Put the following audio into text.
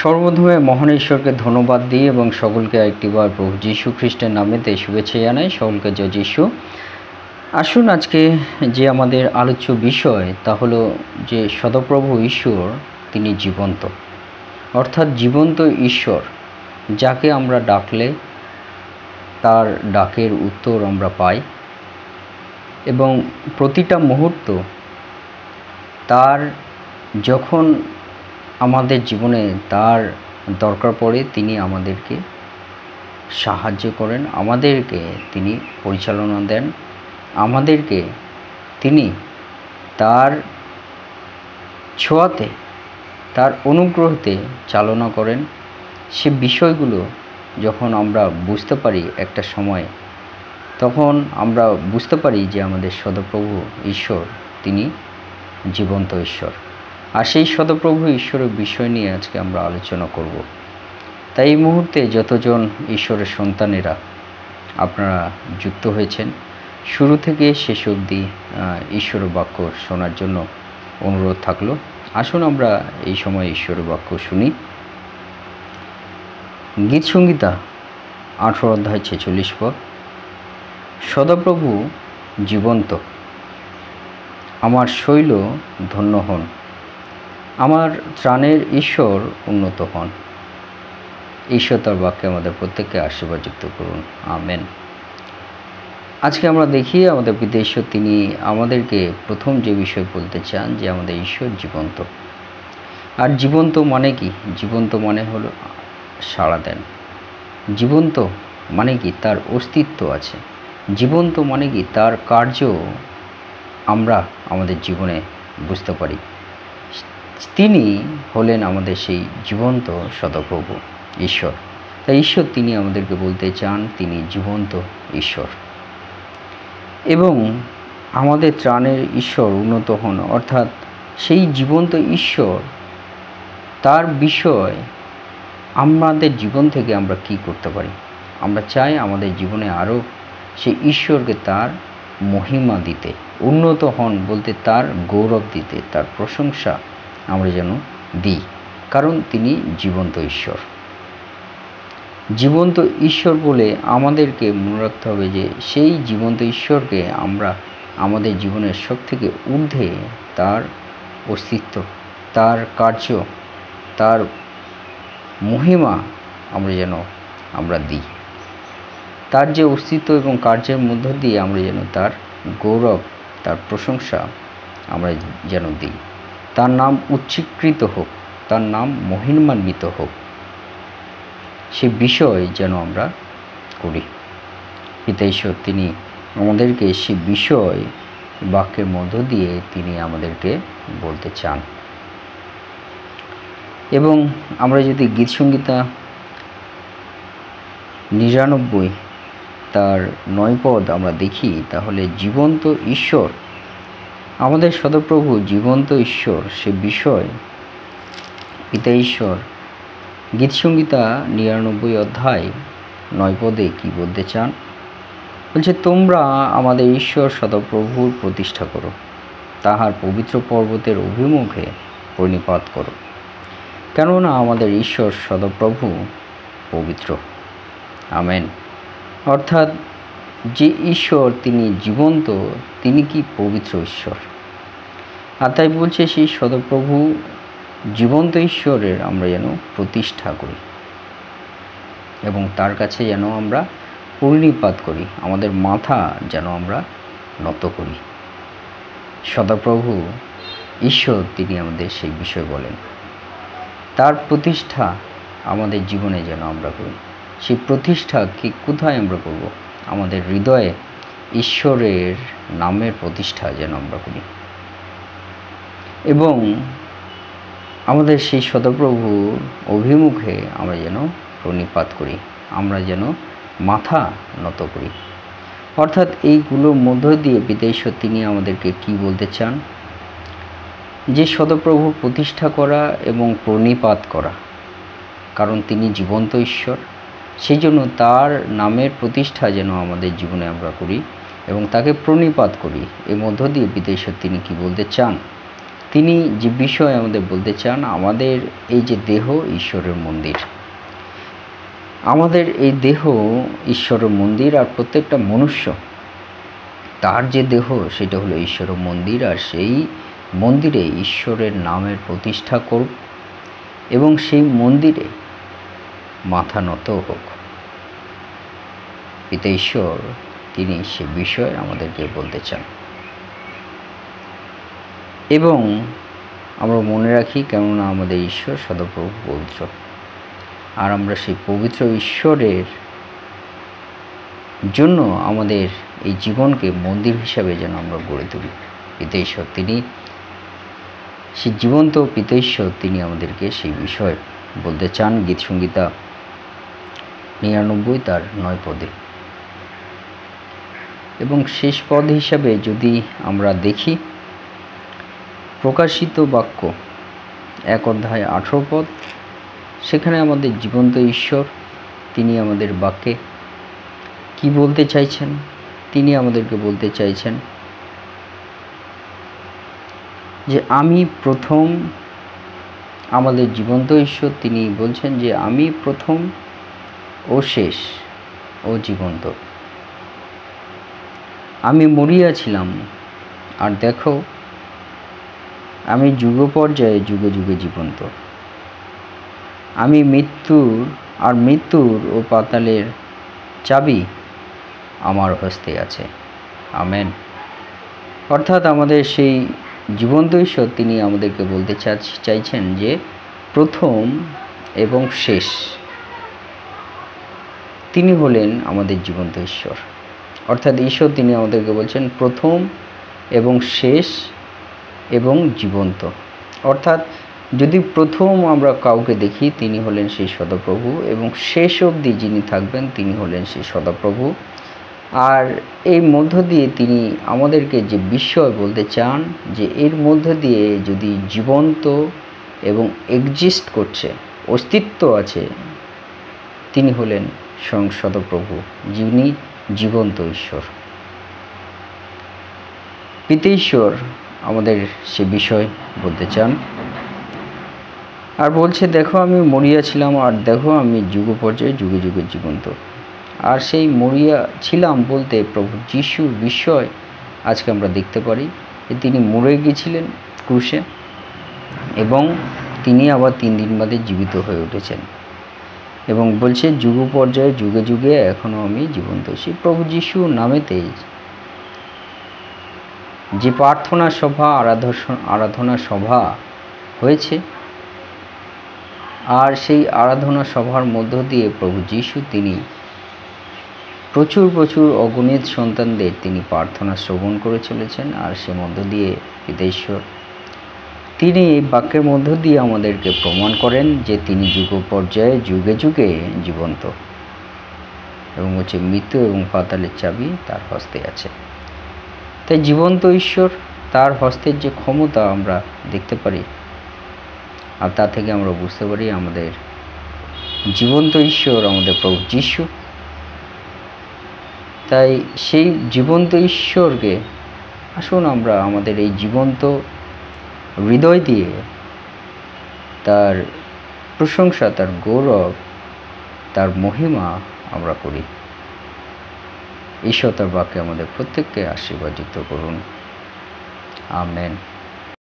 সর্বপ্রথমে মহান ঈশ্বরকে ধন্যবাদ দিই এবং সকলকে একটিবার প্রভু যীশু খ্রিস্টের নামেতে শুভেচ্ছা জানাই। সকলকে জয় যীশু। আসুন আজকে যে আমাদের আলোচ্য বিষয় তা হলো যে সদপ্রভু ঈশ্বর তিনি জীবন্ত, অর্থাৎ জীবন্ত ঈশ্বর, যাকে আমরা ডাকলে তার ডাকের উত্তর আমরা পাই এবং প্রতিটা মুহূর্ত তার যখন আমাদের জীবনে তার দরকার পড়ে তিনি আমাদেরকে সাহায্য করেন, আমাদেরকে তিনি পরিচালনা দেন, আমাদেরকে তিনি তার ছোঁয়াতে তার অনুগ্রহতে চালনা করেন। সে বিষয়গুলো যখন আমরা বুঝতে পারি একটা সময়, তখন আমরা বুঝতে পারি যে আমাদের সদপ্রভু ঈশ্বর তিনি জীবন্ত ঈশ্বর। আর সেই সদপ্রভু ঈশ্বরের বিষয় নিয়ে আজকে আমরা আলোচনা করব। তাই এই মুহূর্তে যতজন ঈশ্বরের সন্তানেরা আপনারা যুক্ত হয়েছেন, শুরু থেকে শেষ অবধি ঈশ্বরের বাক্য শোনার জন্য অনুরোধ থাকলো। আসুন আমরা এই সময় ঈশ্বরের বাক্য শুনি। গীতসংহিতা 18 অধ্যায় 46 পদ। সদাপ্রভু জীবন্ত, আমার শৈল ধন্য হন, আমার ত্রাণের ঈশ্বর উন্নত হন। ঈশ্বর তার বাক্যে আমাদের প্রত্যেককে আশীর্বাদযুক্ত করুন, আমেন। আজকে আমরা দেখি আমাদের পিতা ঈশ্বর তিনি আমাদেরকে প্রথম যে বিষয় বলতে চান যে আমাদের ঈশ্বর জীবন্ত। আর জীবন্ত মানে কি? জীবন্ত মানে হলো সাড়া দেন। জীবন্ত মানে কি? তার অস্তিত্ব আছে। জীবন্ত মানে কি? তার কার্য আমরা আমাদের জীবনে বুঝতে পারি। তিনি হলেন আমাদের সেই জীবন্ত সদপ্রভু ঈশ্বর। তাই ঈশ্বর তিনি আমাদেরকে বলতে চান তিনি জীবন্ত ঈশ্বর এবং আমাদের ত্রাণের ঈশ্বর উন্নত হন, অর্থাৎ সেই জীবন্ত ঈশ্বর তার বিষয় আমাদের জীবন থেকে আমরা কি করতে পারি। আমরা চাই আমাদের জীবনে আরও সেই ঈশ্বরকে তার মহিমা দিতে, উন্নত হন বলতে তার গৌরব দিতে, তার প্রশংসা আমরা যেন দিই, কারণ তিনি জীবন্ত ঈশ্বর। জীবন্ত ঈশ্বর বলে আমাদেরকে মনে রাখতে হবে যে সেই জীবন্ত ঈশ্বরকে আমরা আমাদের জীবনের সব থেকে ঊর্ধ্বে তার অস্তিত্ব, তার কার্য, তার মহিমা আমরা দিই। তার যে অস্তিত্ব এবং কার্যের মধ্য দিয়ে আমরা যেন তার গৌরব, তার প্রশংসা আমরা যেন দিই। তার নাম উচ্চীকৃত হোক, তার নাম মহিমান্বিত হোক, সে বিষয় যেন আমরা করি। পিতা ঈশ্বর তিনি আমাদেরকে সে বিষয় বাক্যের মধ্য দিয়ে তিনি আমাদেরকে বলতে চান। এবং আমরা যদি গীতসংহিতা 99 তার 9 পদ আমরা দেখি, তাহলে জীবন্ত ঈশ্বর, আমাদের সদপ্রভু জীবন্ত ঈশ্বর, সে বিষয় পিতা ঈশ্বর গীতসংহিতা 99 অধ্যায় 9 পদে কী বলতে চান? বলছে, তোমরা আমাদের ঈশ্বর সদপ্রভুর প্রতিষ্ঠা করো, তাহার পবিত্র পর্বতের অভিমুখে প্রণিপাত করো, কেননা আমাদের ঈশ্বর সদপ্রভু পবিত্র, আমেন। অর্থাৎ যে ঈশ্বর তিনি জীবন্ত, তিনি কি পবিত্র ঈশ্বর। আর তাই বলছে সেই সদপ্রভু জীবন্ত ঈশ্বরের আমরা যেন প্রতিষ্ঠা করি এবং তার কাছে যেন আমরা প্রণিপাত করি, আমাদের মাথা যেন আমরা নত করি। সদাপ্রভু ঈশ্বর তিনি আমাদের সেই বিষয় বলেন, তার প্রতিষ্ঠা আমাদের জীবনে যেন আমরা করি। সেই প্রতিষ্ঠা কি কোথায় আমরা করব? আমাদের হৃদয়ে ঈশ্বরের নামের প্রতিষ্ঠা যেন আমরা করি এবং আমাদের সেই সদপ্রভুর অভিমুখে আমরা যেন প্রণিপাত করি, আমরা যেন মাথা নত করি। অর্থাৎ এইগুলোর মধ্য দিয়ে পিতা ঈশ্বর তিনি আমাদেরকে কি বলতে চান? যে সদপ্রভুর প্রতিষ্ঠা করা এবং প্রণিপাত করা, কারণ তিনি জীবন্ত ঈশ্বর, সেই জন্য তার নামের প্রতিষ্ঠা যেন আমাদের জীবনে আমরা করি এবং তাকে প্রণিপাত করি। এর মধ্য দিয়ে পিতা ঈশ্বর তিনি কি বলতে চান? তিনি যে বিষয় আমাদের বলতে চান, আমাদের এই যে দেহ ঈশ্বরের মন্দির, আমাদের এই দেহ ঈশ্বরের মন্দির, আর প্রত্যেকটা মনুষ্য তার যে দেহ সেটা হলো ঈশ্বরের মন্দির, আর সেই মন্দিরে ঈশ্বরের নামের প্রতিষ্ঠা করুক এবং সেই মন্দিরে মাথা নত হোক। পিতা ঈশ্বর তিনি সে বিষয়ে আমাদেরকে বলতে চান। এবং আমরা মনে রাখি, কেননা আমাদের ঈশ্বর সদাপ্রভু পবিত্র, আর আমরা সেই পবিত্র ঈশ্বরের জন্য আমাদের এই জীবনকে মন্দির হিসাবে যেন আমরা গড়ে তুলি। পিতা ঈশ্বর তিনি সেই জীবন্ত পিতা ঈশ্বর তিনি আমাদেরকে সেই বিষয় বলতে চান। গীতসংহিতা 99 তার 9 পদে। এবং শেষ পদ হিসাবে যদি আমরা দেখি, প্রকাশিত বাক্য 1 অধ্যায় 18 পদ, সেখানে আমাদের জীবন্ত ঈশ্বর তিনি আমাদের বাক্যে কি বলতে চাইছেন? তিনি আমাদেরকে বলতে চাইছেন যে আমি প্রথম। আমাদের জীবন্ত ঈশ্বর তিনি বলছেন যে আমি প্রথম ও শেষ ও জীবন্ত। আমি মরিয়া ছিলাম, আর দেখো আমি যুগ পর্যায়ে যুগে যুগে জীবন্ত। আমি মৃত্যুর ও পাতালের চাবি আমার হস্তে আছে। আমেন। অর্থাৎ আমাদের সেই জীবন্ত ঈশ্বর তিনি আমাদেরকে বলতে চাইছেন যে প্রথম এবং শেষ তিনি হলেন আমাদের জীবন্ত ঈশ্বর। অর্থাৎ ঈশ্বর তিনি আমাদেরকে বলছেন প্রথম এবং শেষ এবং জীবন্ত। অর্থাৎ যদি প্রথম আমরা কাউকে দেখি, তিনি হলেন সেই সদাপ্রভু, এবং শেষ অবধি যিনি থাকবেন তিনি হলেন সেই সদাপ্রভু। আর এই মধ্য দিয়ে তিনি আমাদেরকে যে বিষয় বলতে চান, যে এর মধ্য দিয়ে যদি জীবন্ত এবং এক্সিস্ট করছে, অস্তিত্ব আছে, তিনি হলেন স্বয়ং সদাপ্রভু, যিনি জীবন্ত ঈশ্বর। পিতা ঈশ্বর আমাদের সে বিষয় বলতে চান, আর বলছে দেখো আমি মরিয়া ছিলাম, আর দেখো আমি যুগ পর্যায়ে যুগে যুগে জীবন্ত। আর সেই মরিয়া ছিলাম বলতে প্রভু যিশুর বিষয় আজকে আমরা দেখতে পারি যে তিনি মরে গিয়েছিলেন ক্রুশে, এবং তিনি আবার 3 দিন বাদে জীবিত হয়ে উঠেছেন, এবং বলছে যুগ পর্যায়ে যুগে যুগে এখনও আমি জীবন্ত। সেই প্রভু যিশুর নামেতে যে প্রার্থনা সভা, আরাধনা সভা হয়েছে, আর সেই আরাধনা সভার মধ্য দিয়ে প্রভু যিশু তিনি প্রচুর অগণিত সন্তানদের তিনি প্রার্থনা শ্রবণ করে চলেছেন। আর সে মধ্য দিয়ে পিতা ঈশ্বর তিনি এই বাক্যের মধ্য দিয়ে আমাদেরকে প্রমাণ করেন যে তিনি যুগ পর্যায়ে যুগে যুগে জীবন্ত, এবং হচ্ছে মৃত্যু এবং পাতালের চাবি তার হস্তে আছে। তাই জীবন্ত ঈশ্বর, তার হস্তের যে ক্ষমতা আমরা দেখতে পারি, আর তা থেকে আমরা বুঝতে পারি আমাদের জীবন্ত ঈশ্বর আমাদের প্রভু যিশু। তাই সেই জীবন্ত ঈশ্বরকে আসুন আমরা আমাদের এই জীবন্ত হৃদয় দিয়ে তার প্রশংসা, তার গৌরব, তার মহিমা আমরা করি। ঈশ্বর তার বাক্যে আমাদের প্রত্যেককে আশীর্বাদিত করুন। আমেন।